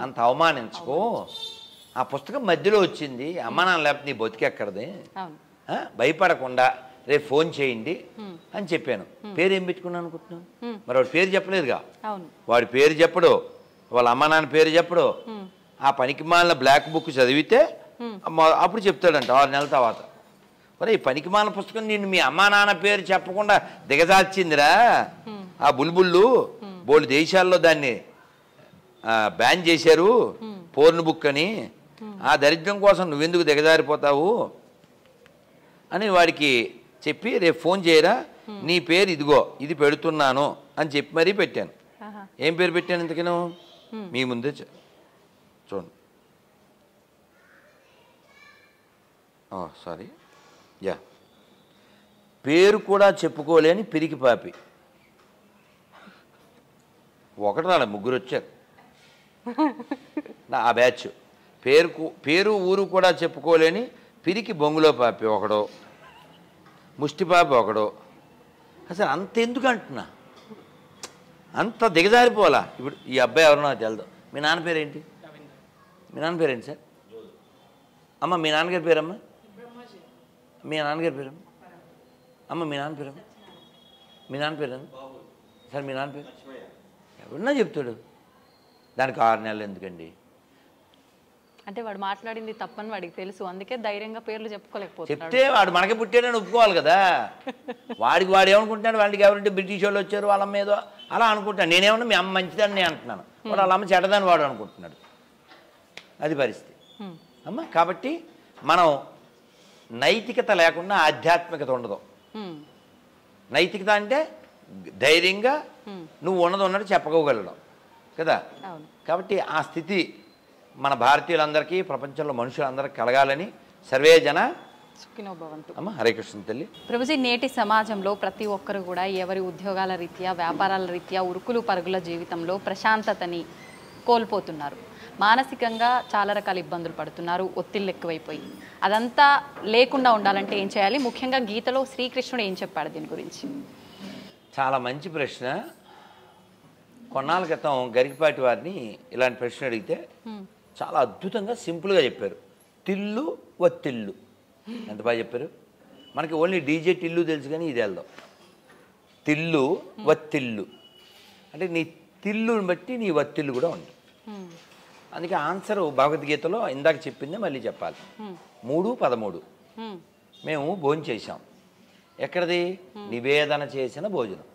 అంత అవమానించుకో. ఆ పుస్తకం మధ్యలో వచ్చింది, అమ్మ నాన్న లేకపోతే నీ బతికెక్కడది, భయపడకుండా రేపు ఫోన్ చేయండి అని చెప్పాను. పేరు ఏం పెట్టుకున్నాను అనుకుంటున్నాను? మరి వాడి పేరు చెప్పలేదుగా. వాడి పేరు చెప్పడు, వాళ్ళ అమ్మ నాన్న పేరు చెప్పడు. ఆ పనికిమాలిన బ్లాక్ బుక్ చదివితే అప్పుడు చెప్తాడంట 6 నెలల తర్వాత. మరి ఈ పనికిమాలిన పుస్తకం నిన్ను మీ అమ్మా నాన్న పేరు చెప్పకుండా దిగజార్చిందిరా. ఆ బుల్బుళ్ళు బోల్డ్ దేశాల్లో దాన్ని బ్యాన్ చేశారు, పోర్న్ బుక్ అని. ఆ దరిద్రం కోసం నువ్వెందుకు దిగజారిపోతావు అని వాడికి చెప్పి రేపు ఫోన్ చేయరా, నీ పేరు ఇదిగో ఇది పెడుతున్నాను అని చెప్పి మరీ పెట్టాను. ఏం పేరు పెట్టాను ఇంతకను మీ ముందే చూడండి. సారీ పేరు కూడా చెప్పుకోలేని పిరికి పాపి. ఒకటి రాలే, 3 వచ్చారు ఆ బ్యాచ్. పేరు ఊరు కూడా చెప్పుకోలేని పిరికి బొంగులో పాపి ఒకడో, ముష్టి పాపి ఒకడో. అసలు అంత ఎందుకు అంటున్నా, అంత దిగజారిపోవాలా? ఇప్పుడు ఈ అబ్బాయి ఎవరో నాకు తెలదు. మీ నాన్న పేరేంటి? మీ నాన్న పేరేంటి సార్? అమ్మ మీ నాన్నగారి పేరమ్మా? మీ నాన్నగారి పేరమ్మా? అమ్మ మీ నాన్న పేరమ్మా? మీ నాన్న పేరు సార్? మీ నాన్న పేరు ఎవరన్నా చెప్తాడు. దానికి 6 నెలలు ఎందుకండి? అంటే వాడు మాట్లాడింది తప్పని వాడికి తెలుసు, అందుకే ధైర్యంగా పేర్లు చెప్పుకోలేకపోతున్నాడు. చెప్తే వాడు మనకి పుట్టాడని ఒప్పుకోవాలి కదా. వాడు ఏమనుకుంటాడు, వాళ్ళకి ఎవరంటే బ్రిటిష్ వాళ్ళు వచ్చారు వాళ్ళ మీద అలా అనుకుంటాను. నేనేమన్నా మీ అమ్మ మంచిదని నేను అంటున్నాను, వాడు వాళ్ళ అమ్మ చెడ్డదని వాడు అనుకుంటున్నాడు. అది పరిస్థితి అమ్మ. కాబట్టి మనం నైతికత లేకుండా ఆధ్యాత్మికత ఉండదు. నైతికత అంటే ధైర్యంగా నువ్వు ఉన్నట్టు చెప్పగలగడం కదా. కాబట్టి ఆ స్థితి మన భారతీయులందరికీ, ప్రపంచంలో మనుషులందరికీ కలగాలని సర్వే జన సుఖినో భవంతు. అమ్మ హరే కృష్ణ తల్లి. ప్రభుజీ, నేటి సమాజంలో ప్రతి ఒక్కరు కూడా ఎవరి ఉద్యోగాల రీత్యా, వ్యాపారాల రీత్యా, ఉరుకులు పరుగుల జీవితంలో ప్రశాంతతని కోల్పోతున్నారు. మానసికంగా చాలా రకాల ఇబ్బందులు పడుతున్నారు, ఒత్తిళ్ళు ఎక్కువైపోయి. అదంతా లేకుండా ఉండాలంటే ఏం చేయాలి? ముఖ్యంగా గీతలో శ్రీకృష్ణుడు ఏం చెప్పాడు దీని గురించి? చాలా మంచి ప్రశ్న. కొన్నాళ్ళ క్రితం గరికపాటి వారిని ఇలాంటి ప్రశ్న అడిగితే చాలా అద్భుతంగా సింపుల్గా చెప్పారు. తిల్లు ఒత్తిళ్ళు. ఎంత బాగా చెప్పారు. మనకి ఓన్లీ డీజే టిల్లు తెలుసు కానీ ఇది వెళ్దాం. తిల్లు ఒత్తిళ్ళు అంటే నీ తిల్లుని బట్టి నీ ఒత్తిళ్ళు కూడా ఉంటుంది. అందుకే ఆన్సరు భగవద్గీతలో ఇందాక చెప్పిందే మళ్ళీ చెప్పాలి. 3:13 మేము భోజనం చేసాం. ఎక్కడిది? నివేదన చేసిన భోజనం.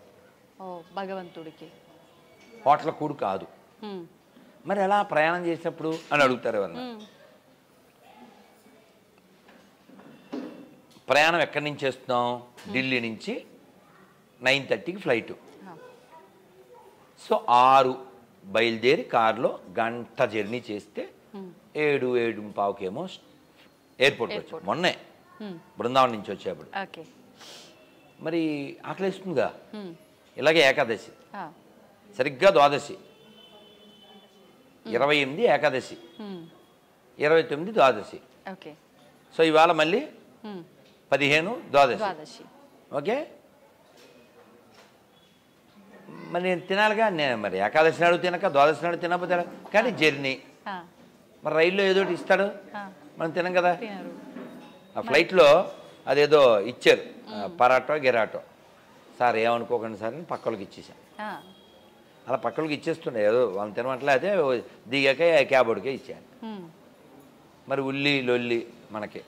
భగవంతుడికి హోటల్ కూడు కాదు. మరి ఎలా ప్రయాణం చేసినప్పుడు అని అడుగుతారు ఎవరన్నా. ప్రయాణం ఎక్కడి నుంచి చేస్తున్నాం? ఢిల్లీ నుంచి 9:30కి ఫ్లైటు. సో 6 బయలుదేరి కారులో గంట జర్నీ చేస్తే 7-7:15కేమో ఎయిర్పోర్ట్కి వచ్చాం. మొన్నే బృందావనం నుంచి వచ్చేప్పుడు. మరి ఆకలిస్తుందిగా, ఇలాగే ఏకాదశి, సరిగ్గా ద్వాదశి, 28 ఏకాదశి, 29 ద్వాదశి. సో ఇవాళ మళ్ళీ 15 ద్వాదశి. ఓకే, మరి నేను తినాలిగా. నేను మరి ఏకాదశి నాడు తినక ద్వాదశి నాడు తినకపోతే కానీ జర్నీ, మరి రైల్లో ఏదో ఇస్తాడు, మనం తినం కదా. ఆ ఫ్లైట్లో అదేదో ఇచ్చారు, పరాటో గిరాటో. సార్ ఏమనుకోకండి సార్ అని పక్కలకి ఇచ్చేసాం. అలా పక్కలకి ఇచ్చేస్తుండే, ఏదో వాళ్ళు తినమంటలే, అయితే దిగాక క్యాబోర్డ్కే ఇచ్చాను. మరి ఉల్లి లొల్లి మనకి.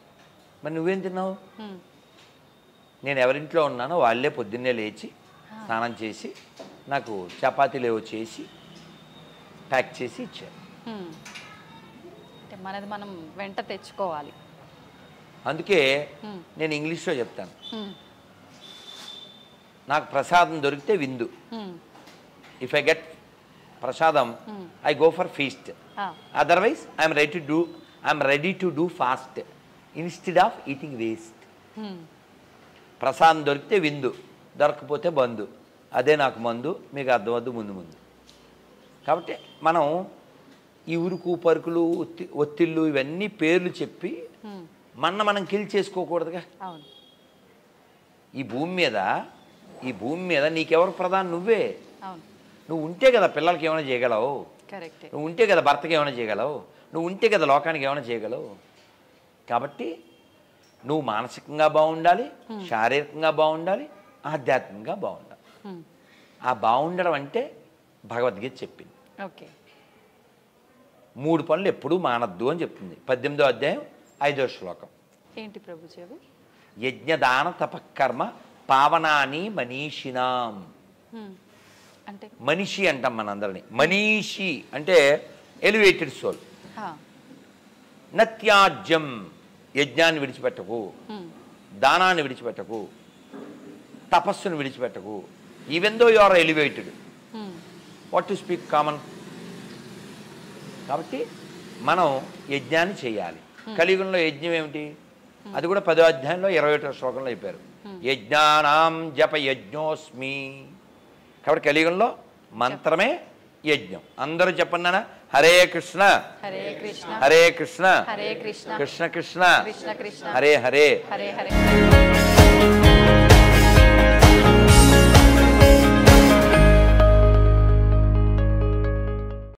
మరి నువ్వేం తిన్నావు? నేను ఎవరింట్లో ఉన్నానో వాళ్ళే పొద్దున్నే లేచి స్నానం చేసి నాకు చపాతీలు ఏవో చేసి ప్యాక్ చేసి ఇచ్చారు. మనది మనం వెంట తెచ్చుకోవాలి. అందుకే నేను ఇంగ్లీష్లో చెప్తాను, నాకు ప్రసాదం దొరికితే విందు. ఇఫ్ ఐ గెట్ ప్రసాదం I go for feast. Otherwise I'm ready to do fast instead of eating waste. ప్రసాదం దొరికితే విందు, దొరకపోతే బంధు. అదే నాకు మందు, మీకు అర్థమద్దు ముందు ముందు. కాబట్టి మనం ఈ ఉరుకు పరుకులు ఒత్తిళ్ళు ఇవన్నీ పేర్లు చెప్పి మనం కిల్ చేసుకోకూడదుగా. ఈ భూమి మీద నీకెవరు ప్రధానం? నువ్వే. నువ్వు ఉంటే కదా పిల్లలకి ఏమైనా చేయగలవు, నువ్వు ఉంటే కదా భర్తకి ఏమైనా చేయగలవు, నువ్వు ఉంటే కదా లోకానికి ఏమైనా చేయగలవు. కాబట్టి నువ్వు మానసికంగా బాగుండాలి, శారీరకంగా బాగుండాలి, ఆధ్యాత్మికంగా బాగుండాలి. ఆ బాగుండడం అంటే భగవద్గీత చెప్పింది. 3 పనులు ఎప్పుడూ మానద్దు అని చెప్తుంది. 18వ అధ్యాయం 5వ శ్లోకం. ఏంటి ప్రభుజీ అవి? యజ్ఞదాన తపకర్మ పావనాని మనీషినాం. అంటే మనిషి అంటాం మనందరినీ. మనీషి అంటే ఎలివేటెడ్ సోల్. నత్యాజ్యం, యజ్ఞాన్ని విడిచిపెట్టకు, దానాన్ని విడిచిపెట్టకు, తపస్సును విడిచిపెట్టకు. Even though you are elevated, what to speak common. కాబట్టి మనం యజ్ఞాన్ని చేయాలి. కలియుగంలో యజ్ఞం ఏమిటి? అది కూడా 10వ అధ్యాయంలో 21వ శ్లోకంలో చెప్పారు, యజ్ఞానాం జప యజ్ఞోస్మి. కాబట్టి కలియుగంలో మంత్రమే యజ్ఞం. అందరూ చెప్పండి, హరే కృష్ణ హరే కృష్ణ హరే కృష్ణ హరే కృష్ణ కృష్ణ కృష్ణ కృష్ణ కృష్ణ హరే హరే హరే హరే.